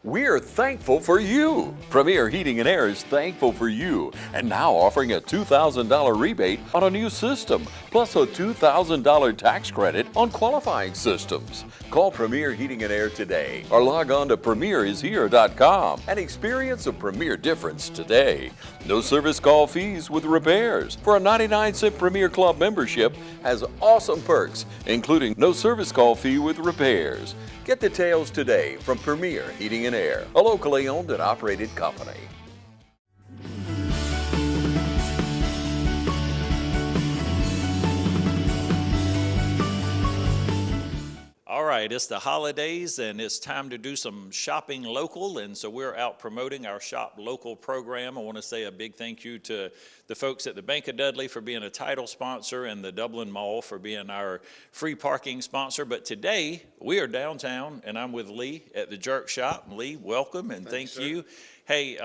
We're thankful for you. Premier Heating and Air is thankful for you and now offering a $2,000 rebate on a new system, plus a $2,000 tax credit on qualifying systems. Call Premier Heating and Air today or log on to premierishere.com and experience a Premier difference today. No service call fees with repairs. For a 99-cent Premier Club membership has awesome perks, including no service call fee with repairs. Get details today from Premier Heating and Air, a locally owned and operated company. All right, it's the holidays and it's time to do some shopping local, and so we're out promoting our Shop Local program. I want to say a big thank you to the folks at the Bank of Dudley for being a title sponsor and the Dublin Mall for being our free parking sponsor. But today we are downtown and I'm with Lee at the Jerk Shop. Lee, welcome and thank you. Hey,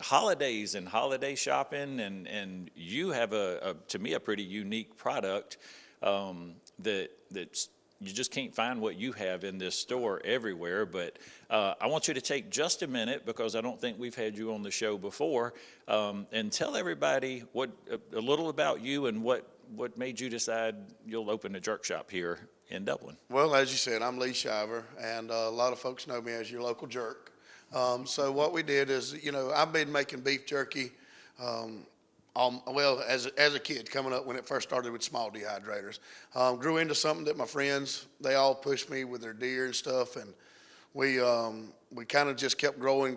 holidays and holiday shopping, and you have to me, a pretty unique product that's you just can't find what you have in this store everywhere. But I want you to take just a minute, because I don't think we've had you on the show before, and tell everybody a little about you and what made you decide you'll open a jerk shop here in Dublin. Well, as you said, I'm Lee Shiver, and a lot of folks know me as your local jerk. So what we did is, I've been making beef jerky as a kid coming up when it first started with small dehydrators. Grew into something that my friends, they all pushed me with their deer and stuff, and we kind of just kept growing.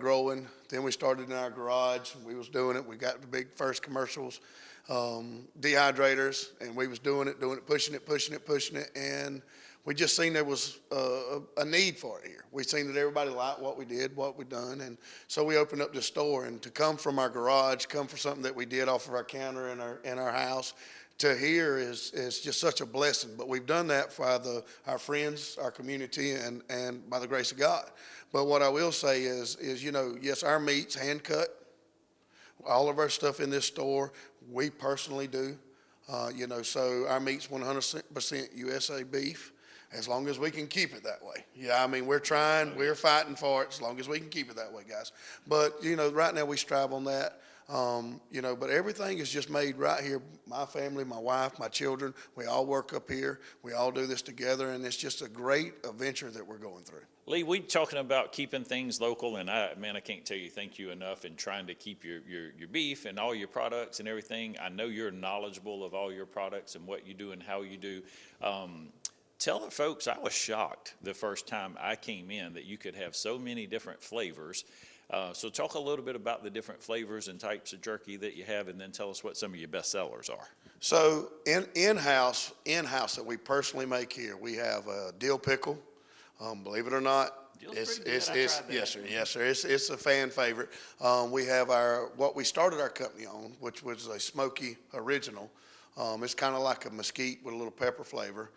Then we started in our garage, and we was doing it. We got the big first commercials, dehydrators, and we was doing it, pushing it, and we just seen there was a need for it here. We seen that everybody liked what we did, what we done, and so we opened up this store. And to come from our garage, come for something that we did off of our counter in our house, to here is just such a blessing. But we've done that for our friends, our community, and by the grace of God. But what I will say is yes, our meat's hand cut. All of our stuff in this store, we personally do. So our meat's 100% USA beef, as long as we can keep it that way. Yeah, I mean, we're fighting for it as long as we can keep it that way, guys. But, right now we strive on that. But everything is just made right here. My family, my wife, my children, we all work up here. We all do this together, and it's just a great adventure that we're going through. Lee, we talking about keeping things local, and I can't tell you thank you enough in trying to keep your beef and all your products and everything. I know you're knowledgeable of all your products and what you do and how you do. Tell the folks, I was shocked the first time I came in that you could have so many different flavors. So talk a little bit about the different flavors and types of jerky that you have, and then tell us what some of your best sellers are. So in-house that we personally make here, we have a dill pickle. Believe it or not, yes, sir. It's a fan favorite. We have what we started our company on, which was a smoky original. It's kind of like a mesquite with a little pepper flavor.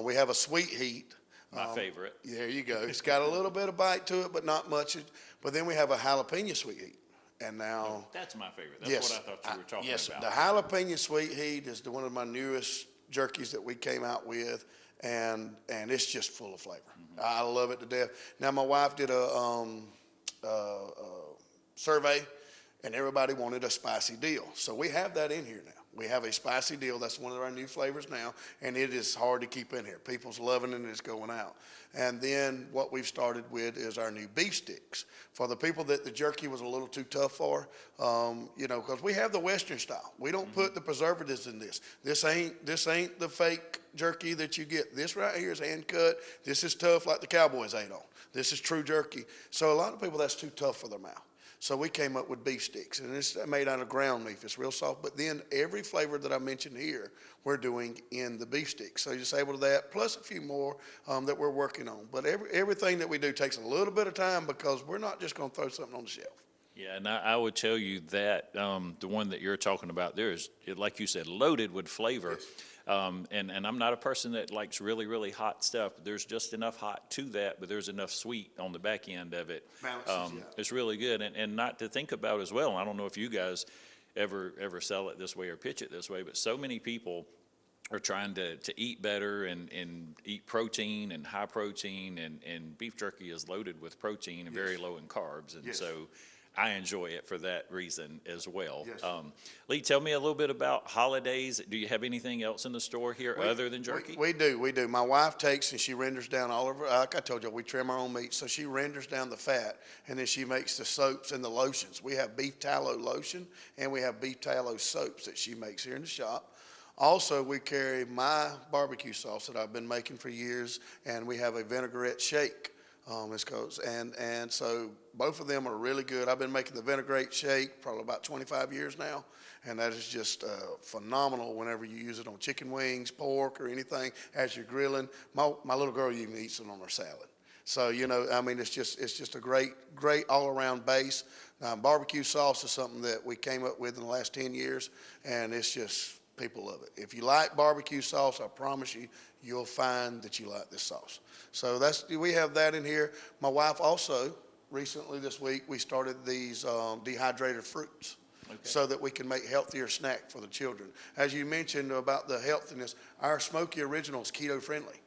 We have a sweet heat. My favorite. There you go. It's got a little bit of bite to it, but not much. But then we have a jalapeno sweet heat. And now... That's my favorite. That's what I thought you were talking about. Yes, the jalapeno sweet heat is one of my newest jerkies that we came out with, and it's just full of flavor. Mm-hmm. I love it to death. Now, my wife did a survey, and everybody wanted a spicy deal. So we have that in here now. We have a spicy deal. That's one of our new flavors now, and it is hard to keep in here. People's loving it, and it's going out. And then what we've started with is our new beef sticks. For the people that the jerky was a little too tough for, because we have the Western style. We don't put the preservatives in this. This ain't the fake jerky that you get. This right here is hand cut. This is tough like the cowboys ate on. This is true jerky. So a lot of people, that's too tough for their mouth. So we came up with beef sticks, and it's made out of ground beef. It's real soft. But then every flavor that I mentioned here, we're doing in the beef sticks. So you're just able to that, plus a few more that we're working on. But everything that we do takes a little bit of time, because we're not just going to throw something on the shelf. Yeah, and I would tell you that the one that you're talking about there is, like you said, loaded with flavor. Yes. And I'm not a person that likes really, really hot stuff. There's just enough hot to that, but there's enough sweet on the back end of it. It's really good. And not to think about as well, I don't know if you guys ever sell it this way or pitch it this way, but so many people are trying to eat better and eat protein and high protein, and beef jerky is loaded with protein and very low in carbs. And Yes. so I enjoy it for that reason as well. Yes. Lee, tell me a little bit about holidays. Do you have anything else in the store here other than jerky? We do. My wife takes and she renders down all of her, like I told you, we trim our own meat. So she renders down the fat and then she makes the soaps and the lotions. We have beef tallow lotion and we have beef tallow soaps that she makes here in the shop. Also, we carry my barbecue sauce that I've been making for years, and we have a vinaigrette shake. And so both of them are really good. I've been making the vinaigrette shake probably about 25 years now, and that is just phenomenal whenever you use it on chicken wings, pork, or anything as you're grilling. My little girl even eats it on her salad. So, I mean, it's just a great all-around base. Barbecue sauce is something that we came up with in the last 10 years, and it's just, people love it. If you like barbecue sauce, I promise you, you'll find that you like this sauce. So we have that in here. My wife also, recently this week, we started these dehydrated fruits. Okay. So that we can make healthier snack for the children. As you mentioned about the healthiness, our Smoky Original is keto friendly.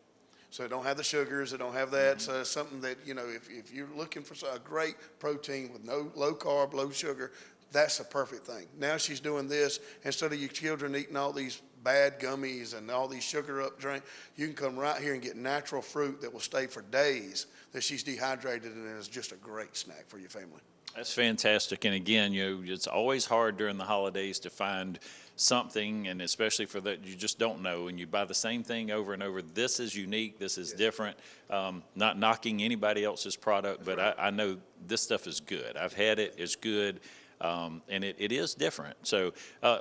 So it don't have the sugars, it don't have that. Mm-hmm. So it's something that, if you're looking for a great protein with no low carb, low sugar, that's a perfect thing. Now she's doing this, instead of your children eating all these bad gummies and all these sugar up drink, you can come right here and get natural fruit that will stay for days that she's dehydrated, and it's just a great snack for your family. That's fantastic. And again, it's always hard during the holidays to find something, and especially for that you just don't know, and you buy the same thing over and over. This is unique. This is different. Not knocking anybody else's product, but right. I know this stuff is good. I've had it. It's good. And it is different. So,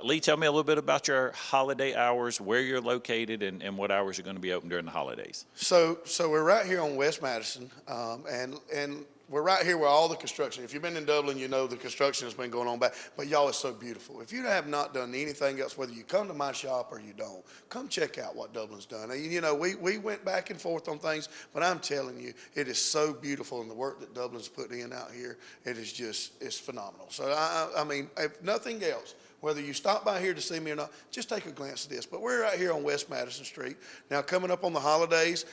Lee, tell me a little bit about your holiday hours, where you're located, and what hours you're going to be open during the holidays. So we're right here on West Madison, and we're right here where all the construction. If you've been in Dublin, you know the construction has been going on back. But y'all, it's so beautiful. If you have not done anything else, whether you come to my shop or you don't, come check out what Dublin's done. We went back and forth on things, but I'm telling you, it is so beautiful, and the work that Dublin's put in out here, it's phenomenal. So I mean, if nothing else, whether you stop by here to see me or not, just take a glance at this. But we're right here on West Madison Street. Now, coming up on the holidays,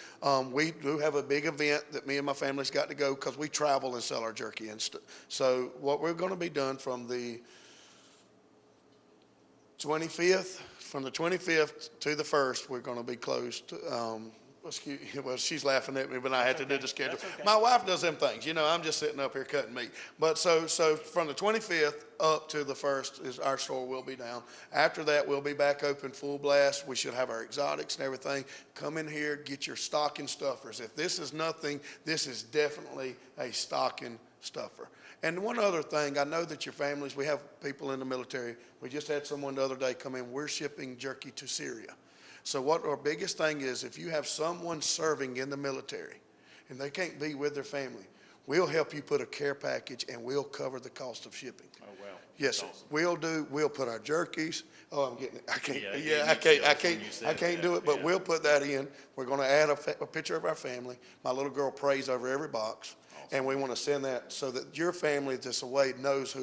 we do have a big event that me and my family's got to go because we travel and sell our jerky and stuff. So what we're going to be done from the 25th to the 1st, we're going to be closed. Well, she's laughing at me, but I had to do the schedule. Okay. My wife does them things. I'm just sitting up here cutting meat. But so from the 25th up to the 1st is our store will be down. After that, we'll be back open full blast. We should have our exotics and everything. Come in here, get your stocking stuffers. If this is nothing, this is definitely a stocking stuffer. And one other thing, I know that your families, we have people in the military. We just had someone the other day come in. We're shipping jerky to Syria. So what our biggest thing is, if you have someone serving in the military and they can't be with their family, we'll help you put a care package and we'll cover the cost of shipping. Oh, wow. Yes, awesome. We'll put our jerkies. Oh, I'm getting it. I can't do it, but we'll put that in. We're going to add a picture of our family. My little girl prays over every box. Awesome. And we want to send that so that your family that's away knows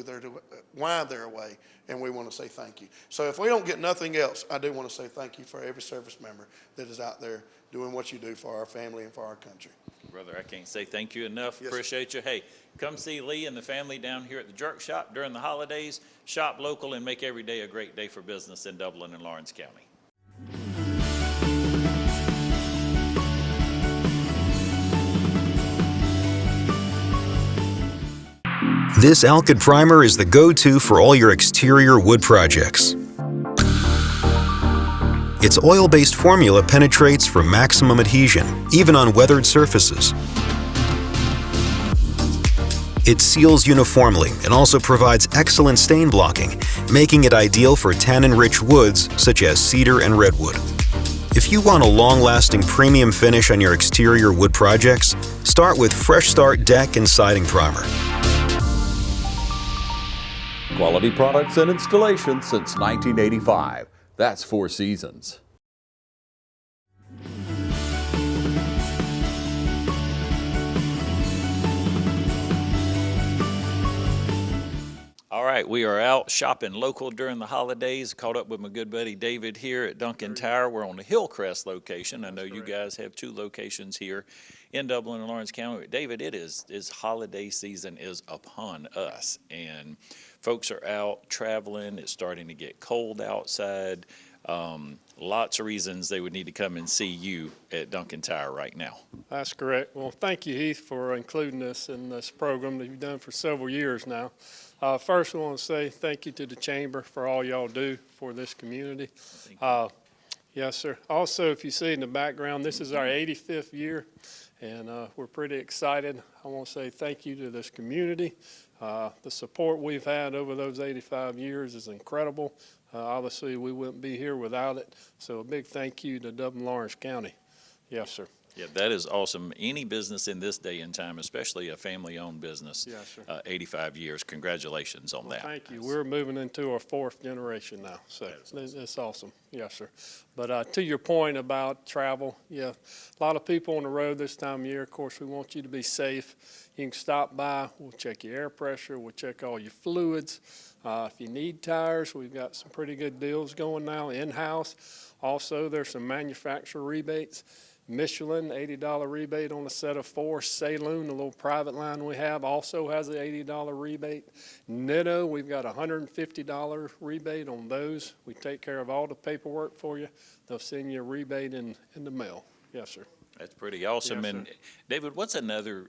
why they're away, and we want to say thank you. So if we don't get nothing else, I do want to say thank you for every service member that is out there doing what you do for our family and for our country. Brother, I can't say thank you enough. Yes. Appreciate you. Hey, come see Lee and the family down here at the Jerk Shop during the holidays. Shop local and make every day a great day for business in Dublin and Lawrence County. This Alkyd primer is the go-to for all your exterior wood projects. Its oil-based formula penetrates for maximum adhesion, even on weathered surfaces. It seals uniformly and also provides excellent stain blocking, making it ideal for tannin-rich woods such as cedar and redwood. If you want a long-lasting premium finish on your exterior wood projects, start with Fresh Start Deck and Siding Primer. Quality products and installation since 1985. That's 4 Seasons. All right. right, we are out shopping local during the holidays. Caught up with my good buddy David here at Duncan Tower. We're on the Hillcrest location. I know you guys have 2 locations here in Dublin and Lawrence County. David, it is holiday season is upon us, and folks are out traveling. It's starting to get cold outside. Lots of reasons they would need to come and see you at Duncan Tower right now. That's correct. Well, thank you, Heath, for including us in this program that you've done for several years now. First, I want to say thank you to the Chamber for all y'all do for this community. Yes, sir. Also, if you see in the background, this is our 85th year, and we're pretty excited. I want to say thank you to this community. The support we've had over those 85 years is incredible. Obviously, we wouldn't be here without it. So a big thank you to Dublin Lawrence County. Yes, sir. Yeah, that is awesome. Any business in this day and time, especially a family-owned business, Yes, sir. 85 years, congratulations on that. Thank you. We're moving into our 4th generation now, so it's awesome. Yes, sir. But to your point about travel, yeah, a lot of people on the road this time of year. Of course, we want you to be safe. You can stop by. We'll check your air pressure. We'll check all your fluids. If you need tires, we've got some pretty good deals going now in-house. Also, there's some manufacturer rebates. Michelin, $80 rebate on a set of 4. Saloon, the little private line we have, also has an $80 rebate. Nitto, we've got a $150 rebate on those. We take care of all the paperwork for you. They'll send you a rebate in the mail. Yes, sir. That's pretty awesome. Yes, And David, what's another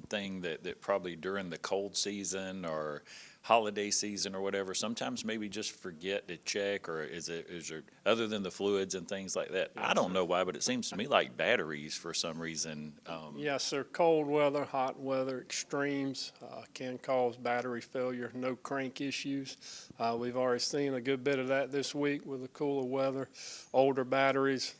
thing that probably during the cold season or holiday season or whatever, sometimes maybe just forget to check, or is there, other than the fluids and things like that? I don't know why, but it seems to me like batteries for some reason. Yes, sir. Cold weather, hot weather, extremes can cause battery failure. No crank issues. We've already seen a good bit of that this week with the cooler weather. Older batteries,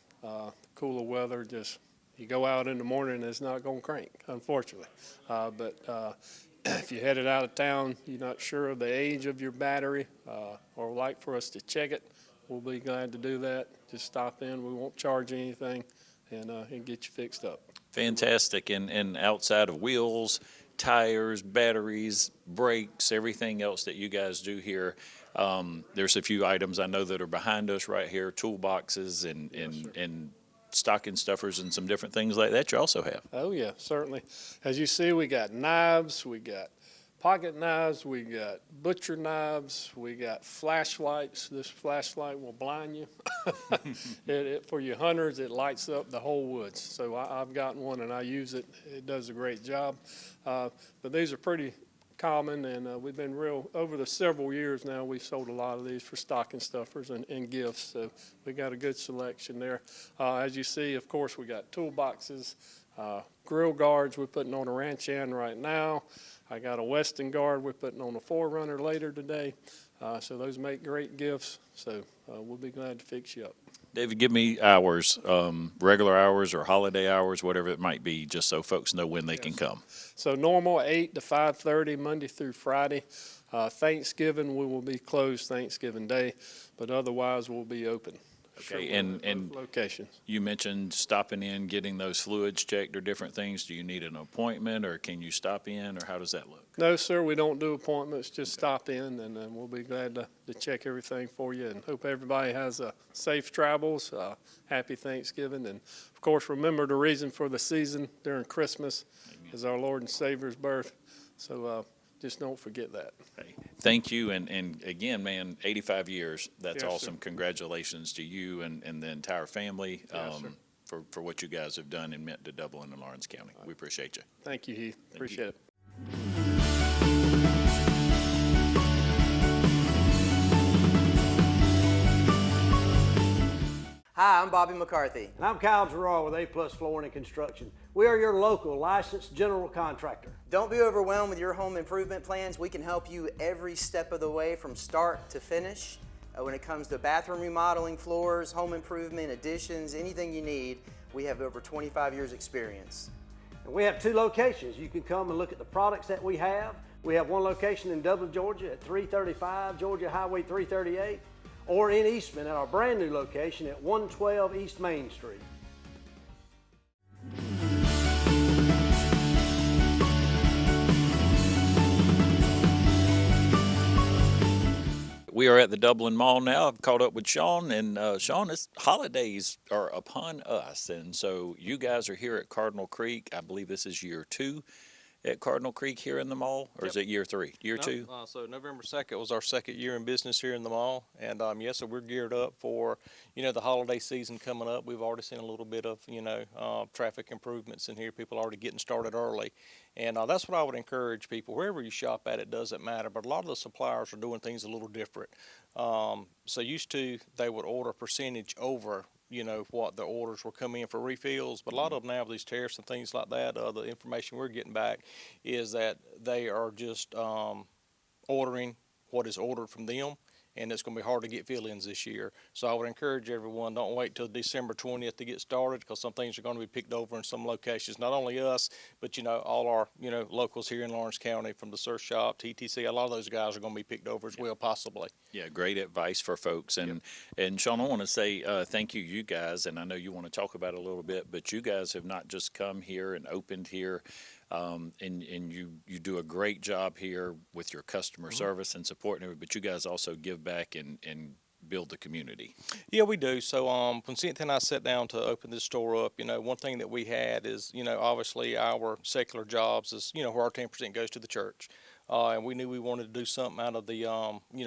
cooler weather, just you go out in the morning and it's not going to crank, unfortunately. But if you're headed out of town, you're not sure of the age of your battery, or would like for us to check it, we'll be glad to do that. Just stop in. We won't charge anything and get you fixed up. Fantastic. And outside of wheels, tires, batteries, brakes, everything else that you guys do here, there's a few items I know that are behind us right here, toolboxes and stocking stuffers and some different things like that you also have. Oh, yeah, certainly. As you see, we got knives, we got pocket knives, we got butcher knives, we got flashlights. This flashlight will blind you. For your hunters, it lights up the whole woods. So I've gotten one and I use it. It does a great job. But these are pretty common, and we've been over the several years now, we've sold a lot of these for stocking stuffers and gifts, so we got a good selection there. As you see, of course, we got toolboxes, grill guards we're putting on a ranch hand right now. I got a Weston guard we're putting on a 4Runner later today, so those make great gifts, so we'll be glad to fix you up. David, give me hours, regular hours or holiday hours, whatever it might be, just so folks know when they can come. So normal 8 to 5:30, Monday through Friday. Thanksgiving, we will be closed Thanksgiving Day, but otherwise we'll be open. Okay, and locations. You mentioned stopping in, getting those fluids checked or different things. Do you need an appointment, or can you stop in, or how does that look? No, sir, we don't do appointments, just stop in, and then we'll be glad to check everything for you, and hope everybody has safe travels, happy Thanksgiving, and of course, remember the reason for the season during Christmas is our Lord and Savior's birth, so just don't forget that. Hey, thank you, and again, man, 85 years, that's Yes, awesome. sir. Congratulations to you and the entire family Yes, sir. for what you guys have done and meant to Dublin and Lawrence County. We appreciate you. Thank you, Heath. Appreciate it. Hi, I'm Bobby McCarthy. And I'm Kyle Gerard with A-Plus Flooring and Construction. We are your local licensed general contractor. Don't be overwhelmed with your home improvement plans. We can help you every step of the way from start to finish. When it comes to bathroom remodeling, floors, home improvement, additions, anything you need, we have over 25 years experience. And we have 2 locations. You can come and look at the products that we have. We have one location in Dublin, Georgia at 335 Georgia Highway 338, or in Eastman at our brand new location at 112 East Main Street. We are at the Dublin Mall now. I've caught up with Sean, and Sean, it's holidays are upon us, and so you guys are here at Cardinal Creek. I believe this is year 2 at Cardinal Creek here in the mall, or is it year 3? Year 2? So November 2nd was our second year in business here in the mall, and yes, so we're geared up for, the holiday season coming up. We've already seen a little bit of, traffic improvements in here. People already getting started early, and that's what I would encourage people. Wherever you shop at, it doesn't matter, but a lot of the suppliers are doing things a little different. So used to, they would order a percentage over what the orders were coming in for refills, but a lot of them now with these tariffs and things like that, the information we're getting back is that they are just ordering what is ordered from them, and it's going to be hard to get fill-ins this year. So I would encourage everyone, don't wait till December 20th to get started, because some things are going to be picked over in some locations. Not only us, but all our locals here in Lawrence County, from the surf shop, TTC, a lot of those guys are going to be picked over as well, possibly. Yeah, great advice for folks. And Sean, I want to say thank you guys, and I know you want to talk about it a little bit, but you guys have not just come here and opened here, and you do a great job here with your customer service and support and everything, but you guys also give back and build the community. Yeah, we do. So when Cynthia and I sat down to open this store up, one thing that we had is, obviously our secular jobs is, where our 10% goes to the church. And we knew we wanted to do something out of the,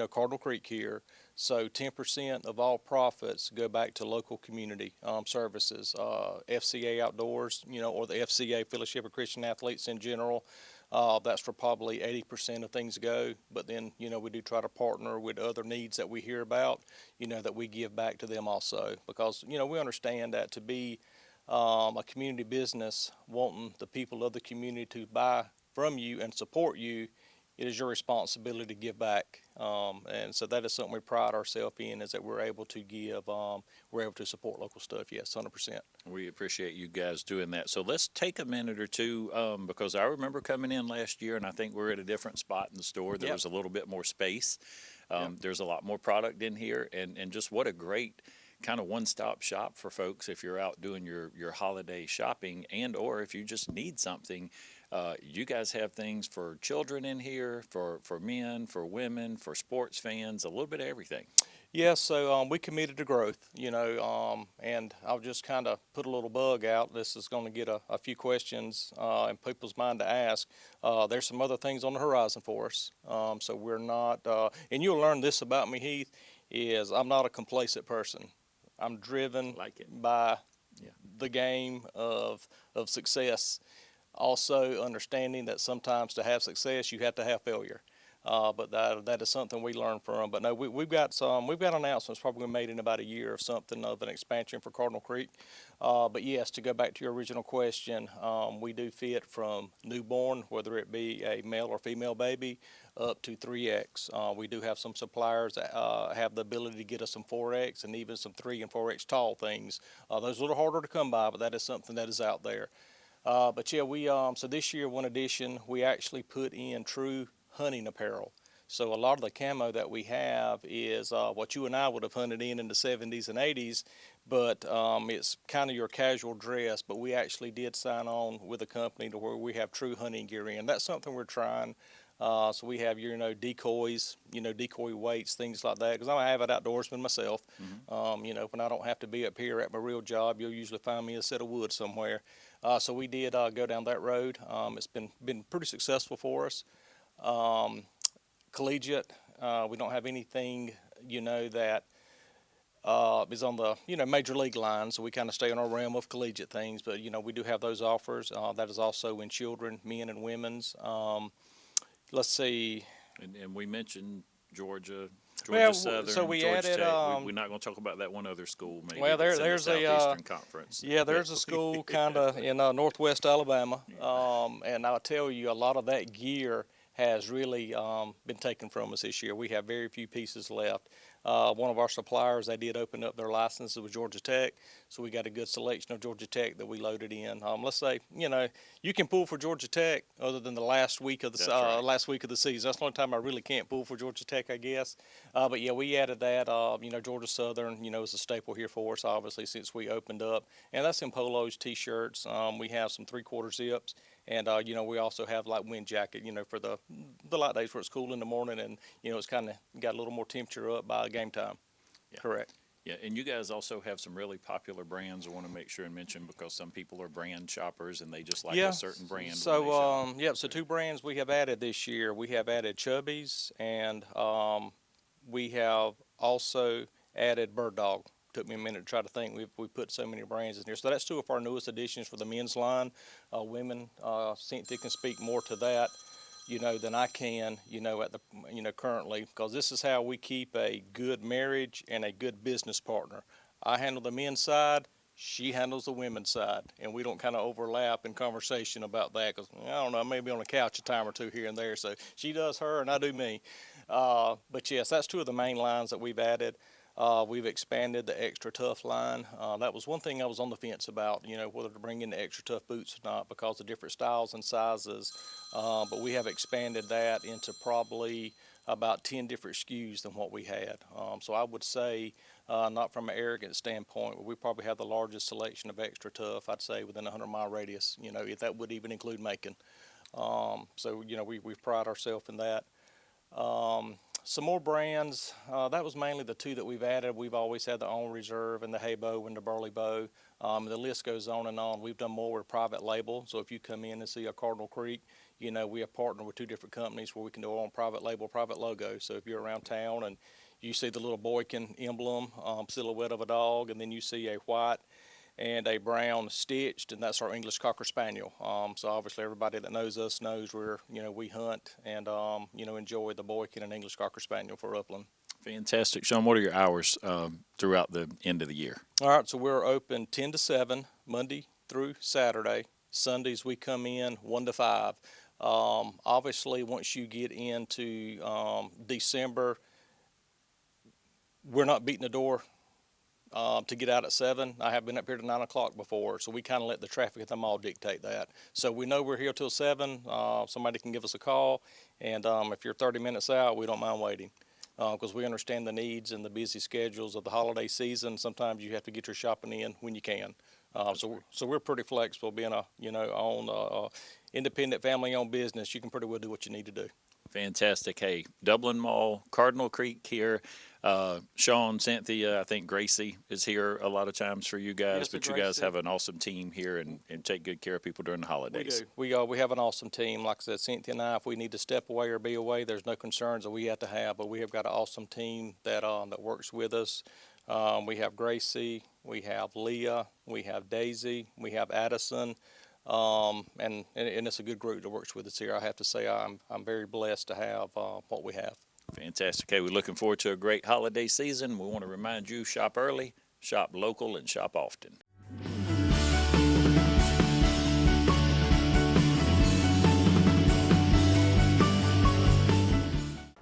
Cardinal Creek here. So 10% of all profits go back to local community services, FCA Outdoors, or the FCA, Fellowship of Christian Athletes in general. That's where probably 80% of things go. But then, we do try to partner with other needs that we hear about, that we give back to them also. Because, we understand that to be a community business, wanting the people of the community to buy from you and support you, it is your responsibility to give back. And so that is something we pride ourselves in, is that we're able to give, we're able to support local stuff. Yes, 100%. We appreciate you guys doing that. So let's take a minute or two, because I remember coming in last year, and I think we're at a different spot in the store. There was a little bit more space. There's a lot more product in here, and just what a great kind of one-stop shop for folks if you're out doing your holiday shopping, and or if you just need something. You guys have things for children in here, for men, for women, for sports fans, a little bit of everything. Yeah, so we committed to growth, and I'll just kind of put a little bug out. This is going to get a few questions in people's mind to ask. There's some other things on the horizon for us. So we're not, and you'll learn this about me, Heath, is I'm not a complacent person. I'm driven by the game of success. Also understanding that sometimes to have success, you have to have failure. But that is something we learn from. But no, we've got announcements probably made in about a year of something of an expansion for Cardinal Creek. But yes, to go back to your original question, we do fit from newborn, whether it be a male or female baby, up to 3X. We do have some suppliers that have the ability to get us some 4X and even some 3 and 4X tall things. Those are a little harder to come by, but that is something that is out there. But yeah, we so this year, one addition, we actually put in true hunting apparel. So a lot of the camo that we have is what you and I would have hunted in the 70s and 80s, but it's kind of your casual dress. But we actually did sign on with a company to where we have true hunting gear in. That's something we're trying. So we have your, decoys, decoy weights, things like that. Because I'm an avid outdoorsman myself. When I don't have to be up here at my real job, you'll usually find me a set of wood somewhere. So we did go down that road. It's been pretty successful for us. Collegiate, we don't have anything, that is on the, major league line. So we kind of stay in our realm of collegiate things. But, we do have those offers. That is also in children, men and women's. Let's see. And we mentioned Georgia So Southern, we Georgia added. Tech. We're not going to talk about that one other school. Maybe Well, there's the a Southeastern Conference. Yeah, there's a school kind of in northwest Alabama, and I'll tell you, a lot of that gear has really been taken from us this year. We have very few pieces left. One of our suppliers, they did open up their licenses with Georgia Tech, so we got a good selection of Georgia Tech that we loaded in. Let's say, you can pull for Georgia Tech other than the last week of the season. That's the only time I really can't pull for Georgia Tech, I guess. But yeah, we added that. Georgia Southern, is a staple here for us, obviously, since we opened up, and that's in polos, t-shirts. We have some 3/4 zips, And, we also have like wind jacket, for the light days where it's cool in the morning and, it's kind of got a little more temperature up by game time. Yeah. Correct. Yeah, and you guys also have some really popular brands I want to make sure and mention because some people are brand shoppers and they just like a certain brand. when they shop. So 2 brands we have added this year. We have added Chubby's and we have also added Bird Dog. Took me a minute to try to think. We put so many brands in here. So that's 2 of our newest additions for the men's line. Women, Cynthia can speak more to that, than I can, currently, because this is how we keep a good marriage and a good business partner. I handle the men's side, she handles the women's side, and we don't kind of overlap in conversation about that because, I don't know, maybe on a couch a time or two here and there. So she does her and I do me. But yes, that's 2 of the main lines that we've added. We've expanded the Extra Tough line. That was one thing I was on the fence about, whether to bring in the Extra Tough boots or not because of different styles and sizes. But we have expanded that into probably about 10 different SKUs than what we had. So I would say, not from an arrogant standpoint, but we probably have the largest selection of Extra Tough, I'd say, within a 100-mile radius, if that would even include Macon. So, we pride ourselves in that. Some more brands. That was mainly the 2 that we've added. We've always had the On Reserve and the Hay Bow and the Burley Bow. The list goes on and on. We've done more with private label. So if you come in and see a Cardinal Creek, we have partnered with 2 different companies where we can do on private label, private logo. So if you're around town and you see the little Boykin emblem, silhouette of a dog, and then you see a white and a brown stitched, and that's our English Cocker Spaniel. So obviously everybody that knows us knows we hunt and, enjoy the Boykin and English Cocker Spaniel for upland. Fantastic. Sean, what are your hours throughout the end of the year? All right, so we're open 10 to 7, Monday through Saturday. Sundays we come in 1 to 5. Obviously, once you get into December, we're not beating the door to get out at 7. I have been up here to 9 o'clock before, so we kind of let the traffic at the mall dictate that. So we know we're here till 7. Somebody can give us a call, and if you're 30 minutes out, we don't mind waiting because we understand the needs and the busy schedules of the holiday season. Sometimes you have to get your shopping in when you can. So we're pretty flexible. Being a independent family-owned business, you can pretty well do what you need to do. Fantastic. Hey, Dublin Mall, Cardinal Creek here. Sean, Cynthia, I think Gracie is here a lot of times for you guys, Yes, but you Gracie. guys have an awesome team here and take good care of people during the holidays. We do. We have an awesome team. Like I said, Cynthia and I, if we need to step away or be away, there's no concerns that we have to have, but we have got an awesome team that works with us. We have Gracie, we have Leah, we have Daisy, we have Addison. And it's a good group that works with us here. I have to say I'm very blessed to have what we have. Fantastic. Hey, we're looking forward to a great holiday season. We want to remind you, shop early, shop local, and shop often.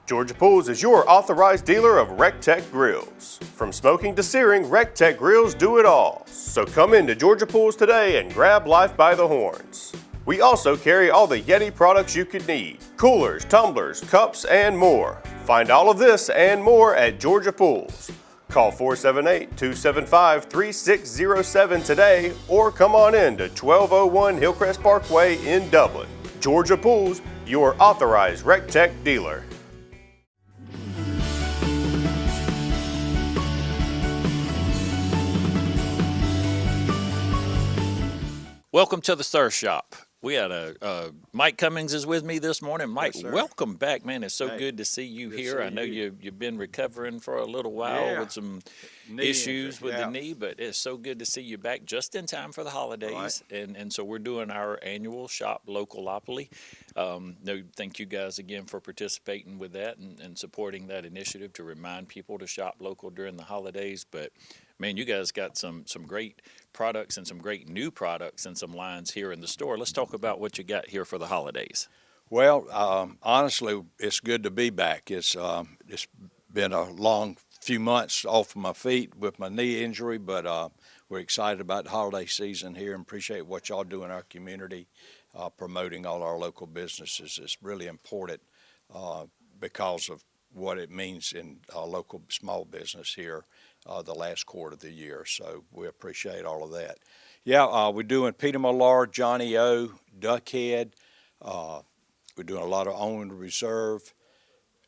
Georgia Pools is your authorized dealer of RecTech grills. From smoking to searing, RecTech grills do it all. So come into Georgia Pools today and grab life by the horns. We also carry all the Yeti products you could need: coolers, tumblers, cups, and more. Find all of this and more at Georgia Pools. Call 478-275-3607 today or come on in to 1201 Hillcrest Parkway in Dublin. Georgia Pools, your authorized RecTech dealer. Welcome to the Thirst Shop. We had Mike Cummings is with me this morning. Mike, Yes, sir. welcome back, man. It's so Hey, good to see you good to here. see I know you. you've been recovering for a little while Yeah. with some Knee issues injury, with yeah. the knee, but it's so good to see you back just in time for the holidays. And so we're doing our annual Shop Localopoly. Thank you guys again for participating with that and supporting that initiative to remind people to shop local during the holidays. But man, you guys got some great products and some great new products and some lines here in the store. Let's talk about what you got here for the holidays. Well, honestly, it's good to be back. It's been a long few months off my feet with my knee injury, but we're excited about the holiday season here and appreciate what y'all do in our community, promoting all our local businesses. It's really important because of what it means in local small business here the last quarter of the year. So we appreciate all of that. Yeah, we're doing Peter Millar, Johnny O, Duckhead. We're doing a lot of Owned Reserve,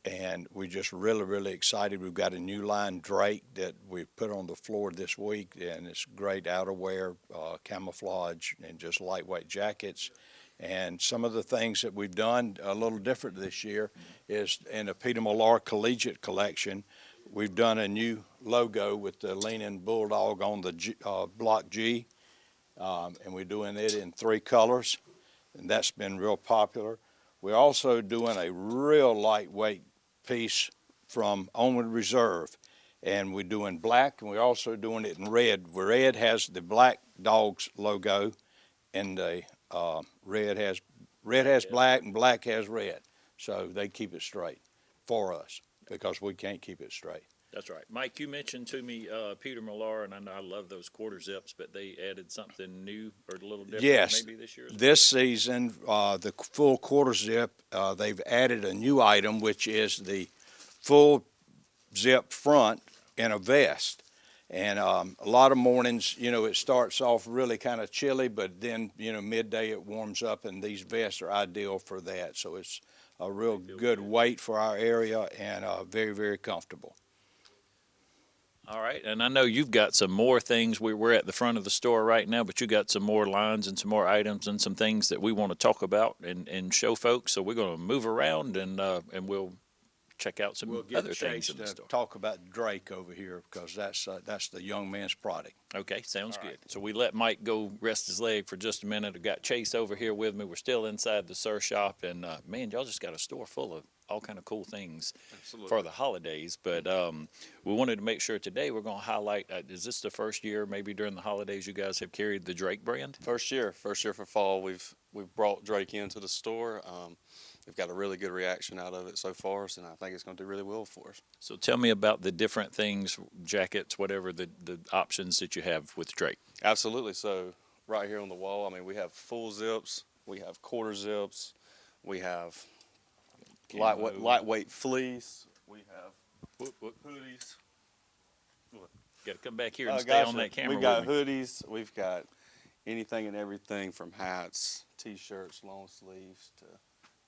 and we're just really, really excited. We've got a new line, Drake, that we put on the floor this week, and it's great outerwear, camouflage, and just lightweight jackets. And some of the things that we've done a little different this year is in the Peter Millar Collegiate Collection, we've done a new logo with the Leaning Bulldog on the Block G, and we're doing it in 3 colors, and that's been real popular. We're also doing a real lightweight piece from Owned Reserve, and we're doing black, and we're also doing it in red, where red has the Black Dogs logo, and the red has black, and black has red. So they keep it straight for us because we can't keep it straight. That's right. Mike, you mentioned to me Peter Millar, and I know I love those quarter zips, but they added something new or a little different Yes, maybe this year? this season, the full quarter zip, they've added a new item, which is the full zip front in a vest. And a lot of mornings, it starts off really kind of chilly, but then, midday it warms up, and these vests are ideal for that. So it's a real good weight for our area and very, very comfortable. All right, and I know you've got some more things. We're at the front of the store right now, but you got some more lines and some more items and some things that we want to talk about and show folks. So we're going to move around and we'll check out some other things in the store. Talk about Drake over here because that's the young man's product. Okay, sounds good. So we let Mike go rest his leg for just a minute. I've got Chase over here with me. We're still inside the Sur Shop, and man, y'all just got a store full of all kind of cool things for the holidays. But we wanted to make sure today we're going to highlight, is this the first year maybe during the holidays you guys have carried the Drake brand? First year for fall. We've brought Drake into the store. We've got a really good reaction out of it so far, and I think it's going to do really well for us. So tell me about the different things, jackets, whatever, the options that you have with Drake. Absolutely. So right here on the wall, we have full zips, we have quarter zips, we have lightweight fleece, we have hoodies. Got to come back here and stay on that camera. We've got hoodies, we've got anything and everything from hats, T-shirts, long sleeves to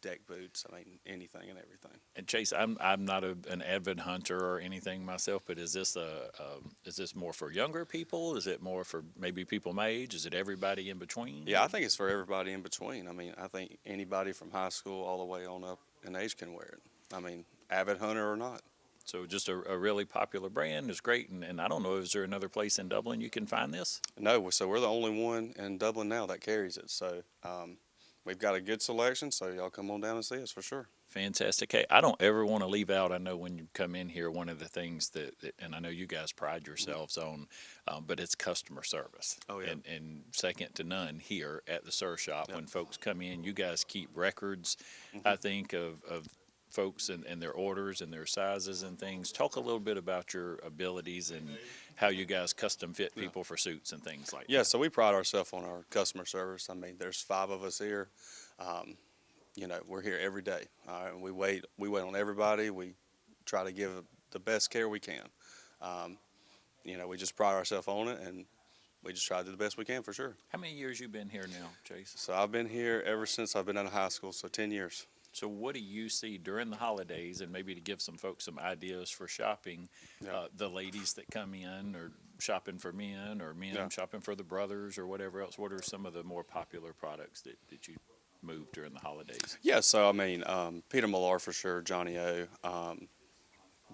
deck boots. Anything and everything. And Chase, I'm not an avid hunter or anything myself, but is this more for younger people? Is it more for maybe people my age? Is it everybody in between? Yeah, I think it's for everybody in between. I think anybody from high school all the way on up in age can wear it. Avid hunter or not. So just a really popular brand is great. And I don't know, is there another place in Dublin you can find this? No, so we're the only one in Dublin now that carries it. So we've got a good selection, so y'all come on down and see us for sure. Fantastic. Hey, I don't ever want to leave out, I know when you come in here, one of the things that and I know you guys pride yourselves on, but it's customer service. Oh, yeah. And second to none here at the Sur Shop. When folks come in, you guys keep records, I think, of folks and their orders and their sizes and things. Talk a little bit about your abilities and how you guys custom fit people for suits and things like that. Yeah, so we pride ourselves on our customer service. There's 5 of us here. We're here every day. We wait on everybody. We try to give the best care we can. We just pride ourselves on it, and we just try to do the best we can for sure. How many years you been here now, Chase? So I've been here ever since I've been out of high school, so 10 years. So what do you see during the holidays, and maybe to give some folks some ideas for shopping, the ladies that come in or shopping for men or men shopping for the brothers or whatever else? What are some of the more popular products that you move during the holidays? Yeah, so Peter Millar for sure, Johnny O,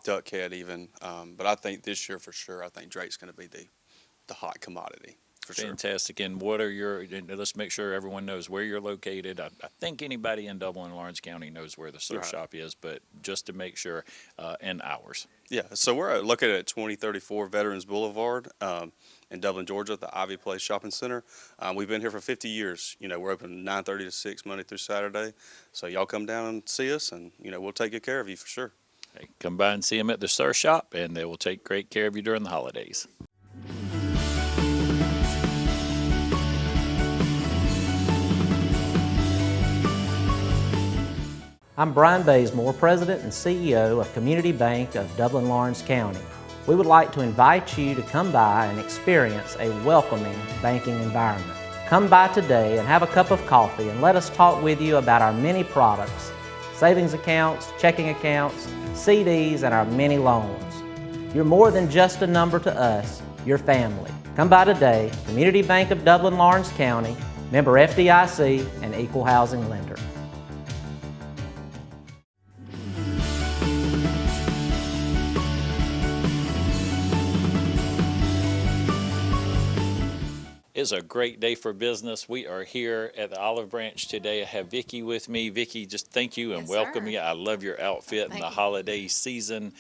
Duckhead even. But I think this year for sure, I think Drake's going to be the hot commodity. For Fantastic. Sure. And what are let's make sure everyone knows where you're located. I think anybody in Dublin and Lawrence County knows where the Sur Shop is, but just to make sure, and hours. Yeah, so we're located at 2034 Veterans Boulevard in Dublin, Georgia, the Ivy Place Shopping Center. We've been here for 50 years. We're open 9:30 to 6 Monday through Saturday. So y'all come down and see us, and, we'll take good care of you for sure. Hey, come by and see them at the Sur Shop, and they will take great care of you during the holidays. I'm Brian Bazemore, President and CEO of Community Bank of Dublin-Lawrence County. we would like to invite you to come by and experience a welcoming banking environment. Come by today and have a cup of coffee and let us talk with you about our many products, savings accounts, checking accounts, CDs, and our many loans. You're more than just a number to us, you're family. Come by today, Community Bank of Dublin, Lawrence County, member FDIC, and equal housing lender. It's a great day for business. We are here at the Olive Branch today. I have Vicki with me. Vicki, just thank you and welcome you. I love your outfit in the holiday season.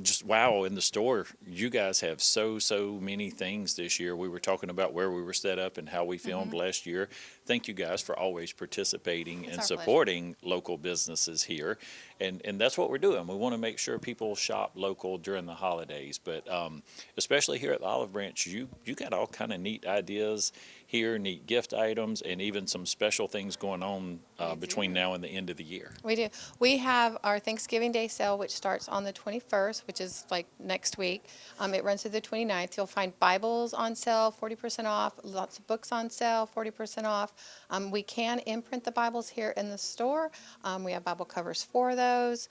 Just wow, in the store, you guys have so many things this year. We were talking about where we were set up and how we filmed last year. Thank you guys for always participating and supporting local businesses here. And that's what we're doing. We want to make sure people shop local during the holidays. But especially here at the Olive Branch, you got all kind of neat ideas here, neat gift items, and even some special things going on between now and the end of the year. We do. We have our Thanksgiving Day sale, which starts on the 21st, which is like next week. It runs through the 29th. You'll find Bibles on sale, 40% off, lots of books on sale, 40% off. We can imprint the Bibles here in the store. We have Bible covers for those.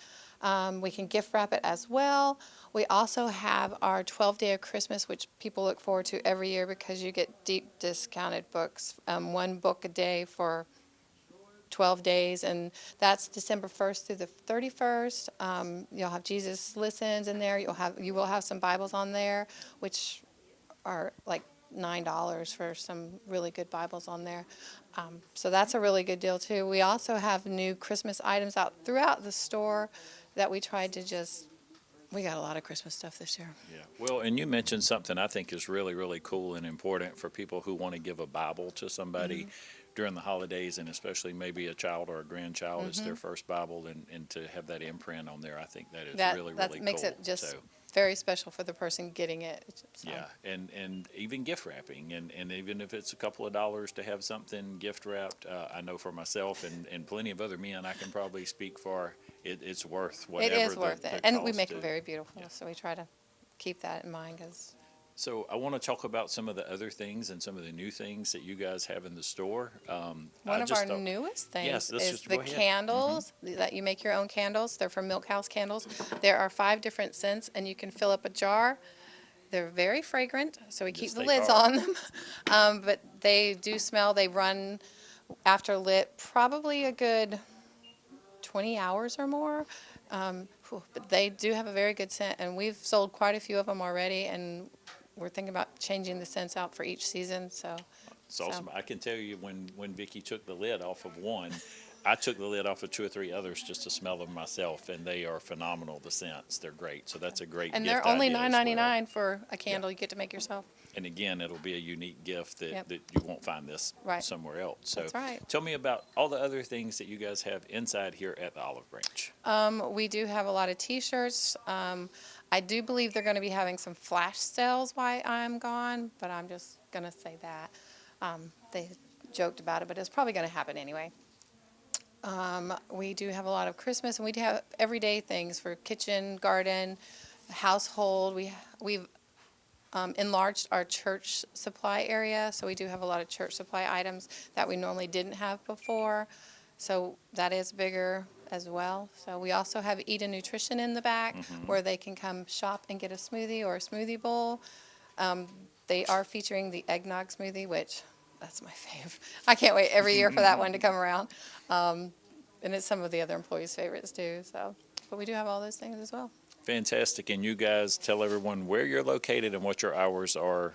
We can gift wrap it as well. We also have our 12-day of Christmas, which people look forward to every year because you get deep discounted books, one book a day for 12 days, and that's December 1st through the 31st. You'll have Jesus Listens in there. You will have some Bibles on there, which are like $9 for some really good Bibles on there. So that's a really good deal too. We also have new Christmas items out throughout the store that we tried to we got a lot of Christmas stuff this year. Yeah, well, and you mentioned something I think is really cool and important for people who want to give a Bible to somebody during the holidays, and especially maybe a child or a grandchild it's their first Bible, and to have that imprint on there, I think that is really that cool. makes it just very special for the person getting it. So. Yeah, and even gift wrapping, and even if it's a couple of dollars to have something gift wrapped, I know for myself and plenty of other men I can probably speak for, it's worth whatever. It is worth it, and we make them very beautiful, so we try to keep that in mind. So I want to talk about some of the other things and some of the new things that you guys have in the store. One of our newest things is the candles, that you make your own candles. They're from Milk House Candles. There are 5 different scents, and you can fill up a jar. They're very fragrant, so we keep the lids on them. But they do smell. They run after lit probably a good 20 hours or more. But they do have a very good scent, and we've sold quite a few of them already, and we're thinking about changing the scents out for each season. So it's awesome. I can tell you when Vicki took the lid off of one, I took the lid off of 2 or 3 others just to smell them myself, and they are phenomenal. The scents, they're great. So that's a great and gift they're only idea $9.99 for a candle you get to make yourself. And again, it'll be a unique gift that you won't find this somewhere else. So that's right. Tell me about all the other things that you guys have inside here at the Olive Branch. We do have a lot of T-shirts. I do believe they're going to be having some flash sales while I'm gone, but I'm just going to say that. They joked about it, but it's probably going to happen anyway. We do have a lot of Christmas, and we do have everyday things for kitchen, garden, household. We've enlarged our church supply area, so we do have a lot of church supply items that we normally didn't have before. So that is bigger as well. So we also have Eat a Nutrition in the back where they can come shop and get a smoothie or a smoothie bowl. They are featuring the eggnog smoothie, which that's my favorite. I can't wait every year for that one to come around. And it's some of the other employees' favorites too. So, but we do have all those things as well. Fantastic. And you guys tell everyone where you're located and what your hours are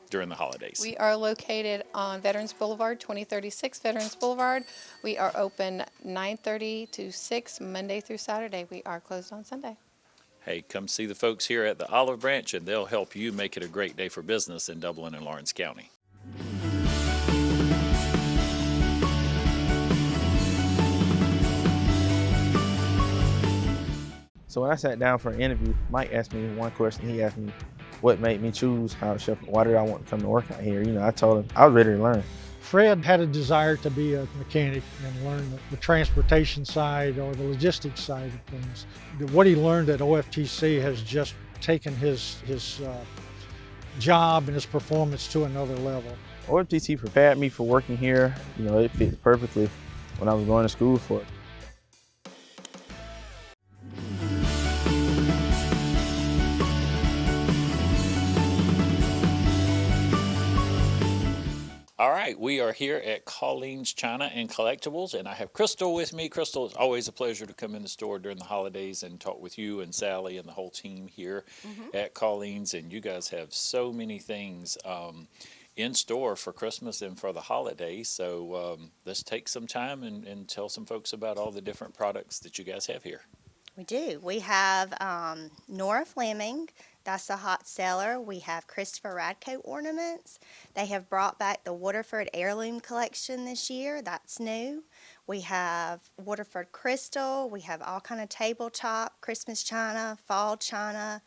during the holidays. We are located on Veterans Boulevard, 2036 Veterans Boulevard. We are open 9:30 to 6 Monday through Saturday. We are closed on Sunday. Hey, come see the folks here at the Olive Branch, and they'll help you make it a great day for business in Dublin and Lawrence County. So when I sat down for an interview, Mike asked me one question. He asked me what made me choose House Chef. Why did I want to come to work out here? You know, I told him I was ready to learn. Fred had a desire to be a mechanic and learn the transportation side or the logistics side of things. What he learned at OFTC has just taken his job and his performance to another level. OFTC prepared me for working here. You know, it fits perfectly when I was going to school for it. All right, we are here at Colleen's China and Collectibles, and I have Crystal with me. Crystal, it's always a pleasure to come in the store during the holidays and talk with you and Sally and the whole team here at Colleen's. And you guys have so many things in store for Christmas and for the holidays. So let's take some time and tell some folks about all the different products that you guys have here. We do. We have Nora Fleming. That's a hot seller. We have Christopher Radko ornaments. They have brought back the Waterford Heirloom collection this year. That's new. We have Waterford Crystal. We have all kind of tabletop, Christmas china, fall china,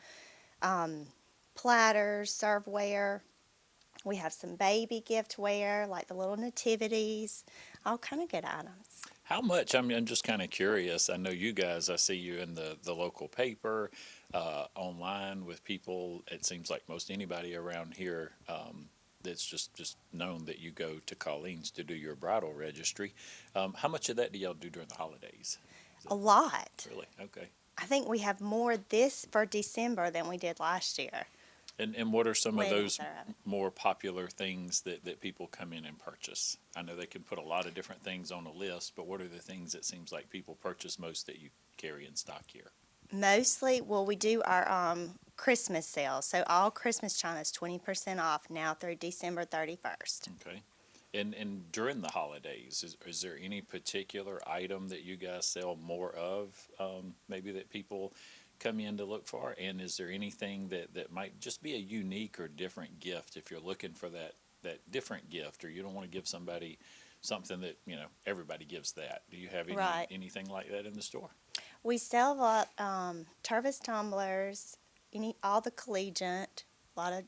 platters, serveware. We have some baby giftware like the little nativities, all kind of good items. How much, I'm just kind of curious, I know you guys, I see you in the local paper, online with people, it seems like most anybody around here that's just known that you go to Colleen's to do your bridal registry. How much of that do y'all do during the holidays? A lot. Really? Okay. I think we have more this for December than we did last year. And what are some of those thorough. more popular things that people come in and purchase? I know they can put a lot of different things on a list, but what are the things that seems like people purchase most that you carry in stock here? Mostly, well, we do our Christmas sales. So all Christmas china is 20% off now through December 31st. Okay. And during the holidays, is there any particular item that you guys sell more of, maybe that people come in to look for? And is there anything that might just be a unique or different gift if you're looking for that different gift, or you don't want to give somebody something that, you know, everybody gives that? Do you have anything like that in the store? We sell a lot Tervis tumblers, all the collegiate, a lot of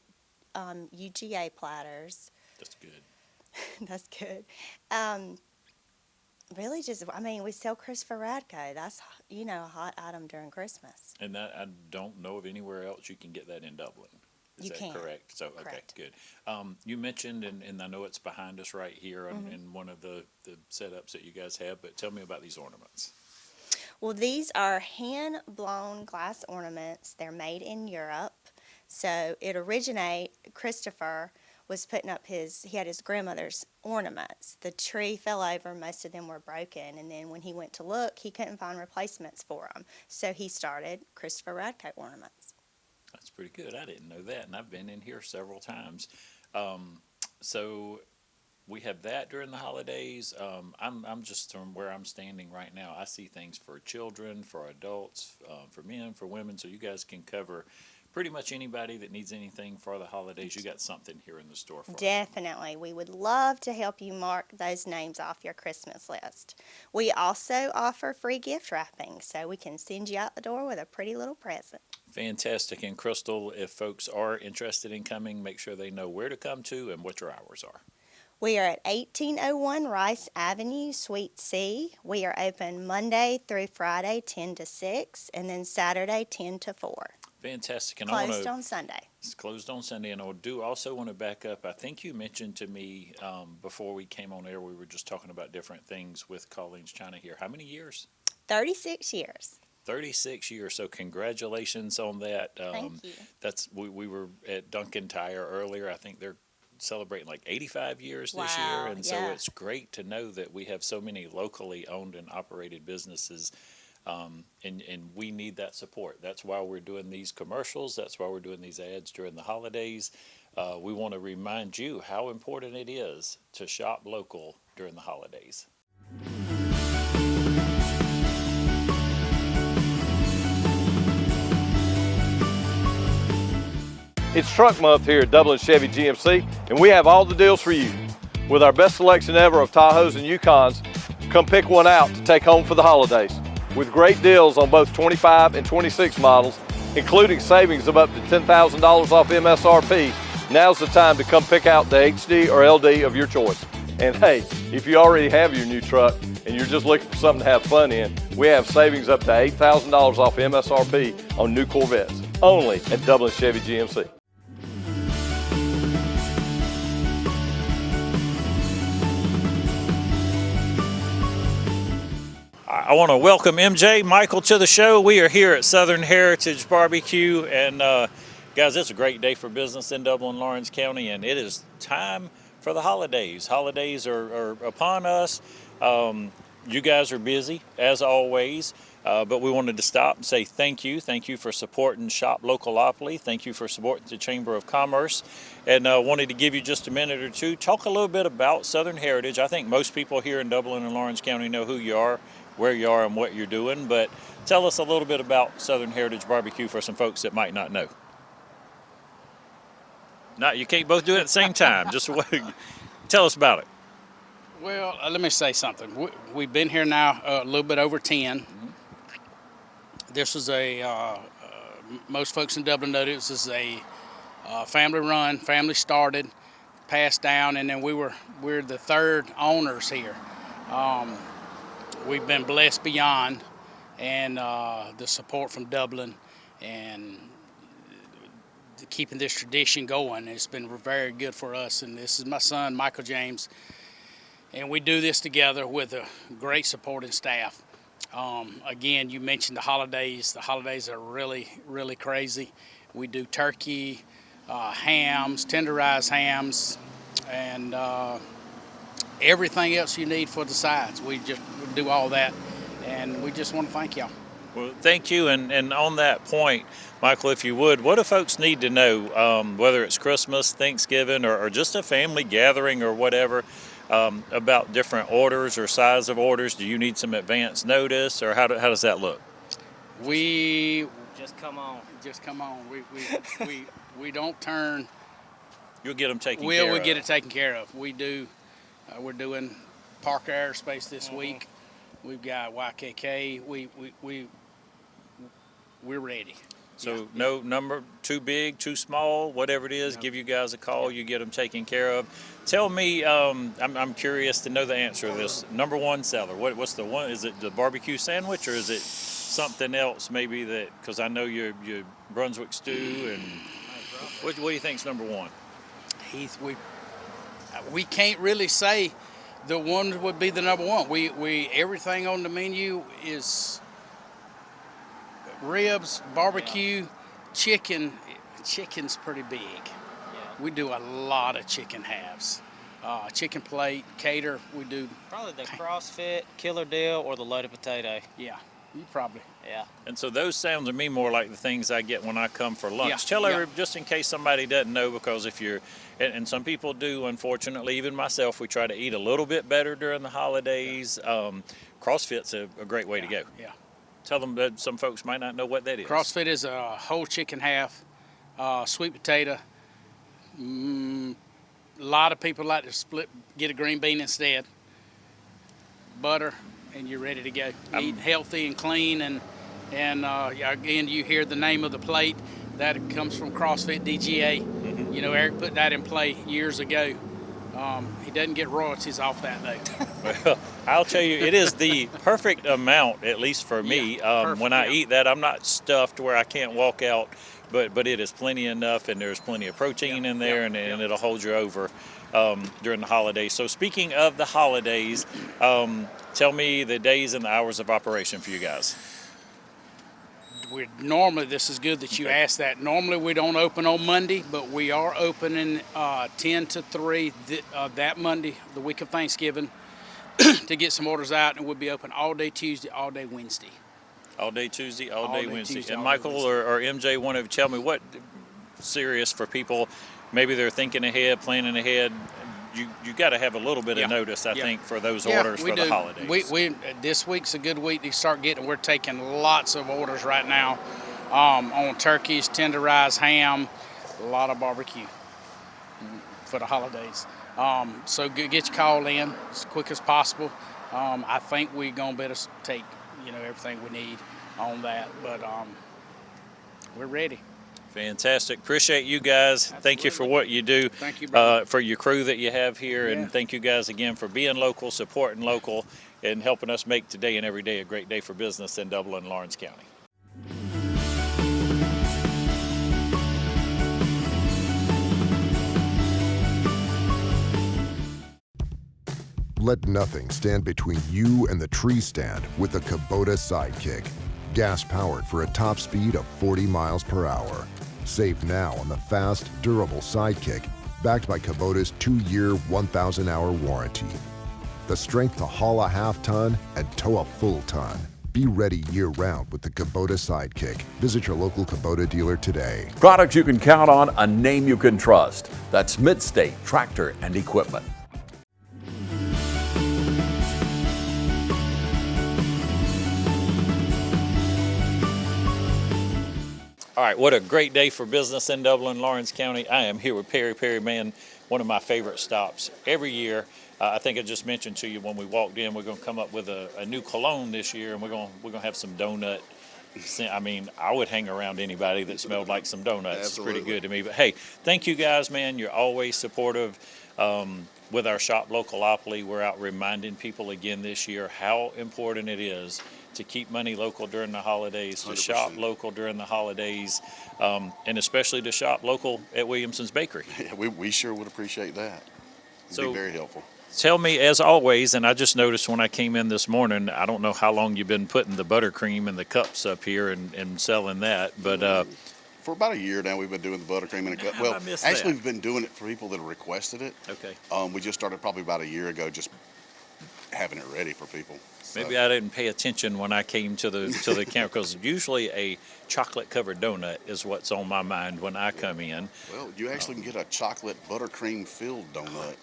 UGA platters. That's good. That's good. Really just, I mean, we sell Christopher Radko. That's, you know, a hot item during Christmas. And that, I don't know of anywhere else you can get that in Dublin. Is You that can. correct? So, Correct. okay, good. You mentioned, and I know it's behind us right here in one of the setups that you guys have, but tell me about these ornaments. Well, these are hand-blown glass ornaments. They're made in Europe. So Christopher was putting up he had his grandmother's ornaments. The tree fell over, most of them were broken, and then when he went to look, he couldn't find replacements for them. So he started Christopher Radko ornaments. That's pretty good. I didn't know that, and I've been in here several times. So we have that during the holidays. I'm just from where I'm standing right now. I see things for children, for adults, for men, for women. So you guys can cover pretty much anybody that needs anything for the holidays. You got something here in the store for them. Definitely. We would love to help you mark those names off your Christmas list. We also offer free gift wrapping, so we can send you out the door with a pretty little present. Fantastic. And Crystal, if folks are interested in coming, make sure they know where to come to and what your hours are. We are at 1801 Rice Avenue, Suite C. We are open Monday through Friday, 10 to 6, and then Saturday, 10 to 4. Fantastic. And Closed on Sunday. It's closed on Sunday. And I do also want to back up. I think you mentioned to me before we came on air, we were just talking about different things with Colleen's China here. How many years? 36 years. 36 years. So congratulations on that. Thank you. We were at Duncan Tire earlier. I think they're celebrating like 85 years this Wow, year. And so yeah. it's great to know that we have so many locally owned and operated businesses. And we need that support. That's why we're doing these commercials. That's why we're doing these ads during the holidays. We want to remind you how important it is to shop local during the holidays. It's Truck Month here at Dublin Chevy GMC, and we have all the deals for you. With our best selection ever of Tahoes and Yukons, come pick one out to take home for the holidays. With great deals on both 25 and 26 models, including savings of up to $10,000 off MSRP, now's the time to come pick out the HD or LD of your choice. And hey, if you already have your new truck and you're just looking for something to have fun in, we have savings up to $8,000 off MSRP on new Corvettes, only at Dublin Chevy GMC. I want to welcome MJ, Michael to the show. We are here at Southern Heritage Barbecue, and guys, it's a great day for business in Dublin, Lawrence County, and it is time for the holidays. Holidays are upon us. You guys are busy, as always, but we wanted to stop and say thank you. Thank you for supporting Shop Localopoly. Thank you for supporting the Chamber of Commerce. And wanted to give you just a minute or two. Talk a little bit about Southern Heritage. I think most people here in Dublin and Lawrence County know who you are, where you are, and what you're doing. But tell us a little bit about Southern Heritage Barbecue for some folks that might not know. No, you can't both do it at the same time. Just tell us about it. Well, let me say something. We've been here now a little bit over 10. This was most folks in Dublin know this is a family run, family started, passed down, and then we're the third owners here. We've been blessed beyond, and the support from Dublin and keeping this tradition going. It's been very good for us, and this is my son, Michael James. And we do this together with a great supporting staff. Again, you mentioned the holidays. The holidays are really, really crazy. We do turkey, hams, tenderized hams, and everything else you need for the sides. We do all that, and we just want to thank y'all. Well, thank you. And on that point, Michael, if you would, what do folks need to know, whether it's Christmas, Thanksgiving, or just a family gathering or whatever, about different orders or size of orders? Do you need some advance notice, or how does that look? We just come on. Just come on. We don't turn. You'll get them taken care of. We'll get it taken care of. We do. We're doing Parker Aerospace this week. We've got YKK. We're ready. So no number too big, too small, whatever it is, give you guys a call. You get them taken care of. Tell me, I'm curious to know the answer to this. Number one seller, what's the one? Is it the barbecue sandwich, or is it something else maybe that, because I know your Brunswick stew, and what do you think's number one? Heath, we can't really say the one would be the number one. We everything on the menu is ribs, barbecue, chicken. Chicken's pretty big. We do a lot of chicken halves. Chicken plate, cater, we do. Probably the CrossFit, Killer Deal, or the loaded potato. Yeah, you probably. Yeah. And so those sound to me more like the things I get when I come for lunch. Yeah, Tell everybody, just in case somebody doesn't know, because if you're, and some people do, unfortunately, even myself, we try to eat a little bit better during the holidays. CrossFit's a great way to go. Yeah. Tell them that some folks might not know what that is. CrossFit is a whole chicken half, sweet potato. A lot of people like to get a green bean instead. Butter, and you're ready to go. Eat healthy and clean, and again, you hear the name of the plate. That comes from CrossFit DGA. Mm-hmm. You know, Eric put that in play years ago. He doesn't get royalties off that, though. Well, I'll tell you, it is the perfect amount, at least for me. When I eat that, I'm not stuffed where I can't walk out, but it is plenty enough, and there's plenty of protein in there, and it'll hold you over during the holidays. So speaking of the holidays, tell me the days and the hours of operation for you guys. Normally, this is good that you asked that. Normally, we don't open on Monday, but we are opening 10 to 3 that Monday, the week of Thanksgiving, to get some orders out, and we'll be open all day Tuesday, all day Wednesday. All day Tuesday, all day Wednesday. Tuesday, and all day Michael Wednesday. or MJ, want to tell me what serious for people, maybe they're thinking ahead, planning ahead. You got to have a little bit of notice, I think, for those orders for the holidays. We this week's a good week to start getting. We're taking lots of orders right now on turkeys, tenderized ham, a lot of barbecue for the holidays. So get your call in as quick as possible. I think we're gonna better take everything we need on that, but we're ready. Fantastic. Appreciate you guys. Thank you for what you do. Thank you, brother. For your crew that you have here. Yeah. And thank you guys again for being local, supporting local, and helping us make today and every day a great day for business in Dublin and Lawrence County. Let nothing stand between you and the tree stand with the Kubota Sidekick. Gas-powered for a top speed of 40 miles per hour. Save now on the fast, durable Sidekick, backed by Kubota's 2-year, 1,000-hour warranty. The strength to haul a half-ton and tow a full ton. Be ready year-round with the Kubota Sidekick. Visit your local Kubota dealer today. Products you can count on, a name you can trust. That's Midstate Tractor and Equipment. All right, what a great day for business in Dublin, Lawrence County. I am here with Perry Man, one of my favorite stops every year. I think I just mentioned to you when we walked in, we're going to come up with a new cologne this year, and we're going to have some donut. I mean, I would hang around anybody that smelled like some donuts. Absolutely. It's pretty good to me. But hey, thank you guys, man. You're always supportive. With our Shop Localopoly, we're out reminding people again this year how important it is to keep money local during the holidays, to 100%. shop local during the holidays, and especially to shop local at Williamson's Bakery. Yeah, we sure would appreciate that. It'd So- be very helpful. Tell me, as always, and I just noticed when I came in this morning, I don't know how long you've been putting the buttercream in the cups up here and selling that, but For about a year now, we've been doing the buttercream in a cup. How Well, did I miss actually, that? we've been doing it for people that have requested it. okay. We just started probably about a year ago, just having it ready for people. So, Maybe I didn't pay attention when I came to the counter, because usually a chocolate-covered donut is what's on my mind when I come in. Well, you actually can get a chocolate buttercream filled donut.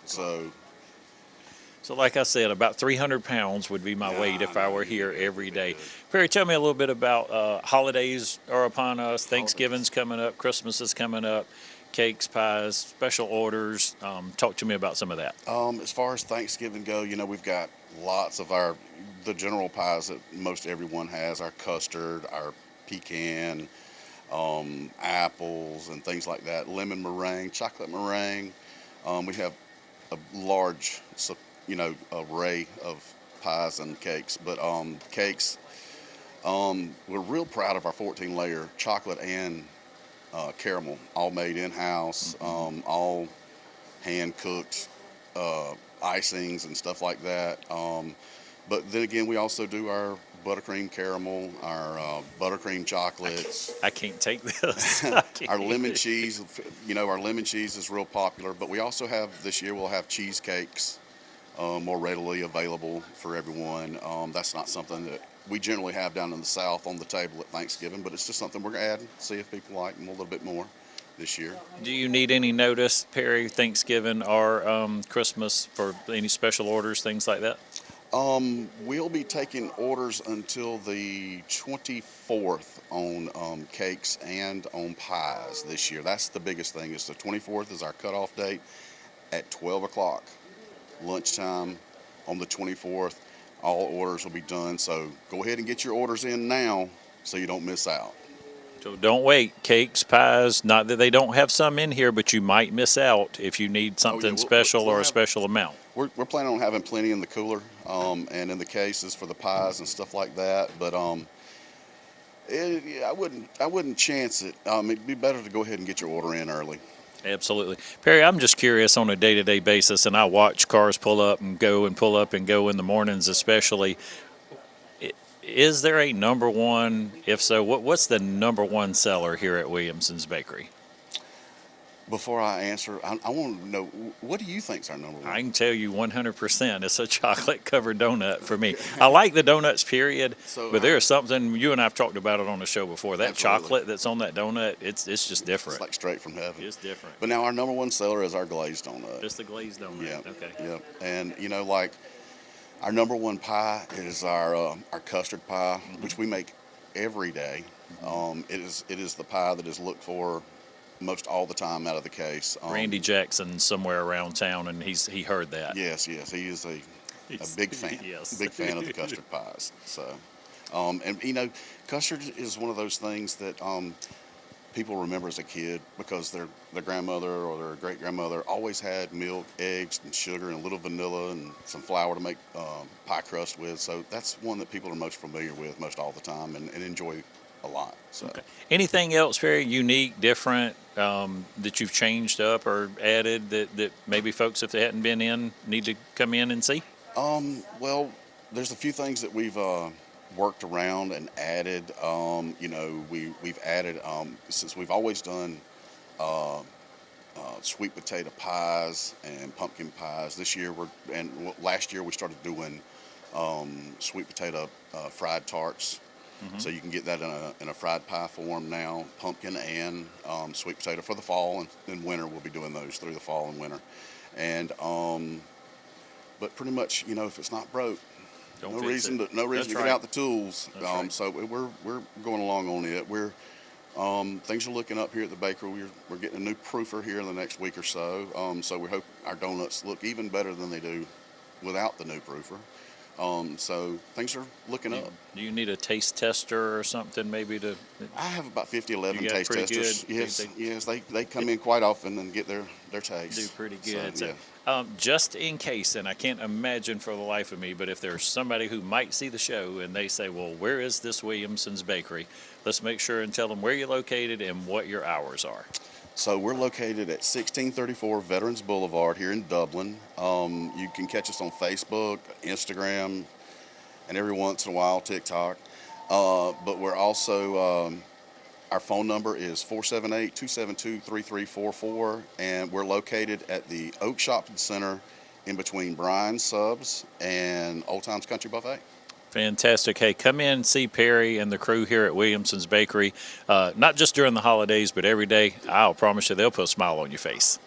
So like I said, about 300 pounds would be my weight if I were here every day. Perry, tell me a little bit about holidays are upon us. Thanksgiving's coming up. Christmas is coming up. Cakes, pies, special orders. Talk to me about some of that. As far as Thanksgiving go, we've got lots of the general pies that most everyone has, our custard, our pecan, apples and things like that, lemon meringue, chocolate meringue. We have a large, array of pies and cakes, but cakes, we're real proud of our 14-layer chocolate and caramel, all made in-house, all hand-cooked icings and stuff like that. But then again, we also do our buttercream caramel, our buttercream chocolate. I can't take this. Our lemon cheese, our lemon cheese is real popular. But we also have, this year, we'll have cheesecakes more readily available for everyone. That's not something that we generally have down in the South on the table at Thanksgiving, but it's just something we're going to add, see if people like them a little bit more this year. Do you need any notice, Perry, Thanksgiving or Christmas, for any special orders, things like that? We'll be taking orders until the 24th on cakes and on pies this year. That's the biggest thing, is the 24th is our cutoff date at 12 o'clock, lunchtime on the 24th. All orders will be done, so go ahead and get your orders in now so you don't miss out. So don't wait. Cakes, pies, not that they don't have some in here, but you might miss out if you need something special or a special amount. We're planning on having plenty in the cooler and in the cases for the pies and stuff like that, but I wouldn't chance it. It'd be better to go ahead and get your order in early. Absolutely. Perry, I'm just curious on a day-to-day basis, and I watch cars pull up and go and pull up and go in the mornings especially. Is there a number one? If so, what's the number one seller here at Williamson's Bakery? Before I answer, I want to know, what do you think's our number one? I can tell you 100% it's a chocolate-covered donut for me. I like the donuts, period, but there's something, you and I have talked about it on the show before, that chocolate that's on that donut, it's just different. It's like straight from heaven. It's different. But now our number one seller is our glazed donut. Just the glazed donut, Yeah. okay. Yep. And, our number one pie is our custard pie, which we make every day. It is the pie that is looked for most all the time out of the case. Randy Jackson somewhere around town, and he heard that. Yes, he is a big fan. Yes. Big fan of the custard pies. So, and custard is one of those things that people remember as a kid because their grandmother or their great grandmother always had milk, eggs, and sugar, and a little vanilla and some flour to make pie crust with. So that's one that people are most familiar with most all the time and enjoy a lot. So. Okay. Anything else very unique, different that you've changed up or added that maybe folks, if they hadn't been in, need to come in and see? Well, there's a few things that we've worked around and added. You know, we've added since we've always done sweet potato pies and pumpkin pies. This year last year we started doing sweet potato fried tarts. Mm-hmm. So you can get that in a fried pie form now, pumpkin and sweet potato for the fall, and then winter we'll be doing those through the fall and winter. And but pretty much, you know, if it's not broke, no reason to get out the tools. So we're going along on it. Things are looking up here at the bakery. We're getting a new proofer here in the next week or so. So we hope our donuts look even better than they do without the new proofer. So things are looking up. Do you need a taste tester or something maybe to? I have about 11 taste testers. Good. Yes, they come in quite often and get their taste. Do pretty good. So, yeah. Just in case, and I can't imagine for the life of me, but if there's somebody who might see the show and they say, well, where is this Williamson's Bakery? Let's make sure and tell them where you're located and what your hours are. So we're located at 1634 Veterans Boulevard here in Dublin. You can catch us on Facebook, Instagram, and every once in a while TikTok. But we're also, our phone number is 478-272-3344, and we're located at the Oak Shopping Center in between Brian's Subs and Old Times Country Buffet. Fantastic. Hey, come in, see Perry and the crew here at Williamson's Bakery, not just during the holidays, but every day. I'll promise you they'll put a smile on your face.